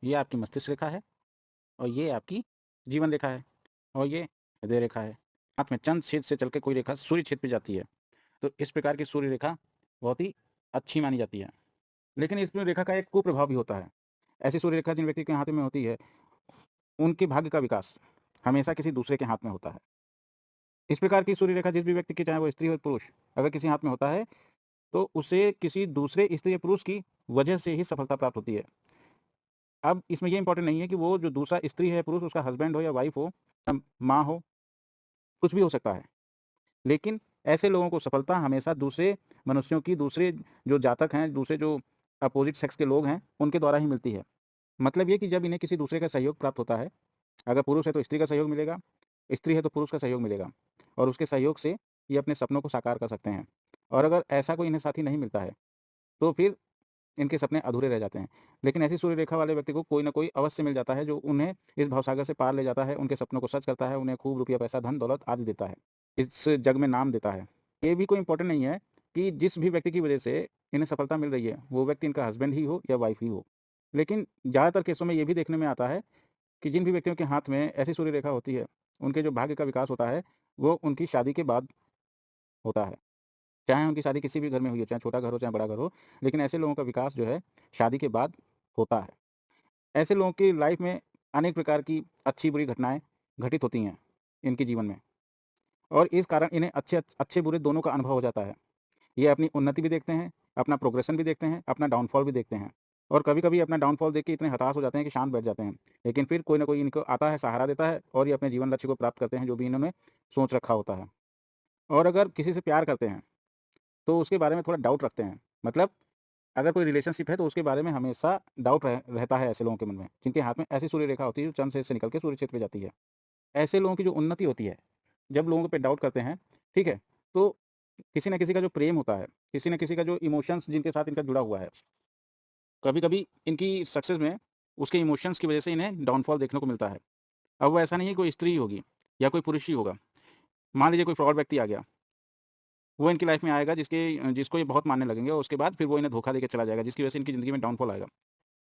ये आपकी मस्तिष्क रेखा है और ये आपकी जीवन रेखा है और ये हृदय रेखा है। हाथ में चंद्र छेद से चल के कोई रेखा सूर्य छेद पे जाती है। तो इस प्रकार की सूर्य रेखा बहुत ही अच्छी मानी जाती है। लेकिन इस रेखा का एक कुप्रभाव भी होता है। ऐसी सूर्य रेखा जिन व्यक्ति के हाथ में होती है, उनके भाग्य का विकास हमेशा किसी दूसरे के हाथ में होता है। इस प्रकार की सूर्य रेखा जिस भी व्यक्ति की, चाहे वो स्त्री हो पुरुष, अगर किसी हाथ में होता है, तो उसे किसी दूसरे स्त्री या पुरुष की वजह से ही सफलता प्राप्त होती है। अब इसमें ये इंपॉर्टेंट नहीं है कि वो जो दूसरा स्त्री है, पुरुष, उसका हस्बैंड हो या वाइफ हो, माँ हो, कुछ भी हो सकता है। लेकिन ऐसे लोगों को सफलता हमेशा दूसरे मनुष्यों की, दूसरे जो जातक हैं, दूसरे जो अपोज़िट सेक्स के लोग हैं, उनके द्वारा ही मिलती है। मतलब ये कि जब इन्हें किसी दूसरे का सहयोग प्राप्त होता है, अगर पुरुष है तो स्त्री का सहयोग मिलेगा, स्त्री है तो पुरुष का सहयोग मिलेगा और उसके सहयोग से ये अपने सपनों को साकार कर सकते हैं। और अगर ऐसा कोई इन्हें साथी नहीं मिलता है, तो फिर इनके सपने अधूरे रह जाते हैं। लेकिन ऐसी सूर्य रेखा वाले व्यक्ति को कोई न कोई अवश्य मिल जाता है, जो उन्हें इस भवसागर से पार ले जाता है, उनके सपनों को सच करता है, उन्हें खूब रुपया, पैसा, धन, दौलत आदि देता है। इस जग में नाम देता है। ये भी कोई इम्पोर्टेंट नहीं है कि जिस भी व्यक्ति की वजह से इन्हें सफलता मिल रही है, वो व्यक्ति इनका हस्बैंड ही हो या वाइफ ही हो। लेकिन ज़्यादातर केसों में ये भी देखने में आता है कि जिन भी व्यक्तियों के हाथ में ऐसी सूर्य रेखा होती है, उनके जो भाग्य का विकास होता है, वो उनकी शादी के बाद होता है। चाहे उनकी शादी किसी भी घर में हुई हो, चाहे छोटा घर हो, चाहे बड़ा घर हो, लेकिन ऐसे लोगों का विकास जो है, शादी के बाद होता है। ऐसे लोगों की लाइफ में अनेक प्रकार की अच्छी-बुरी घटनाएँ घटित होती हैं, इनके जीवन में और इस कारण इन्हें अच्छे-बुरे दोनों का अनुभव हो जाता है। ये अपनी उन्नति भी देखते हैं, अपना प्रोग्रेशन भी देखते हैं, अपना डाउनफॉल भी देखते हैं और कभी-कभी अपना डाउनफॉल देख के इतने हताश हो जाते हैं कि शांत बैठ जाते हैं। लेकिन फिर कोई न कोई इनको आता है, सहारा देता है और ये अपने जीवन लक्ष्य को प्राप्त करते हैं, जो भी इन्होंने सोच रखा होता है। और अगर किसी से प्यार करते हैं, तो उसके बारे में थोड़ा डाउट रखते हैं। मतलब अगर कोई रिलेशनशिप है, तो उसके बारे में हमेशा डाउट रहता है ऐसे लोगों के मन में, जिनके हाथ में ऐसी सूर्य रेखा होती है, जो चंद्र से निकल के सूर्य क्षेत्र पे जाती है। ऐसे लोगों की जो उन्नति होती है, जब लोगों पे डाउट करते हैं, ठीक है? तो किसी न किसी का जो प्रेम होता है, किसी न किसी का जो इमोशंस जिनके साथ इनका जुड़ा हुआ है, कभी-कभी इनकी सक्सेस में उसके इमोशंस की वजह से इन्हें डाउनफॉल देखने को मिलता है। अब वो ऐसा नहीं है कोई स्त्री होगी या कोई पुरुष ही होगा। मान लीजिए कोई फ्रॉड व्यक्ति आ गया, वो इनकी लाइफ में आएगा जिसको ये बहुत मानने लगेंगे और उसके बाद फिर वो इन्हें धोखा देके चला जाएगा, जिसकी वजह से इनकी ज़िंदगी में डाउनफॉल आएगा।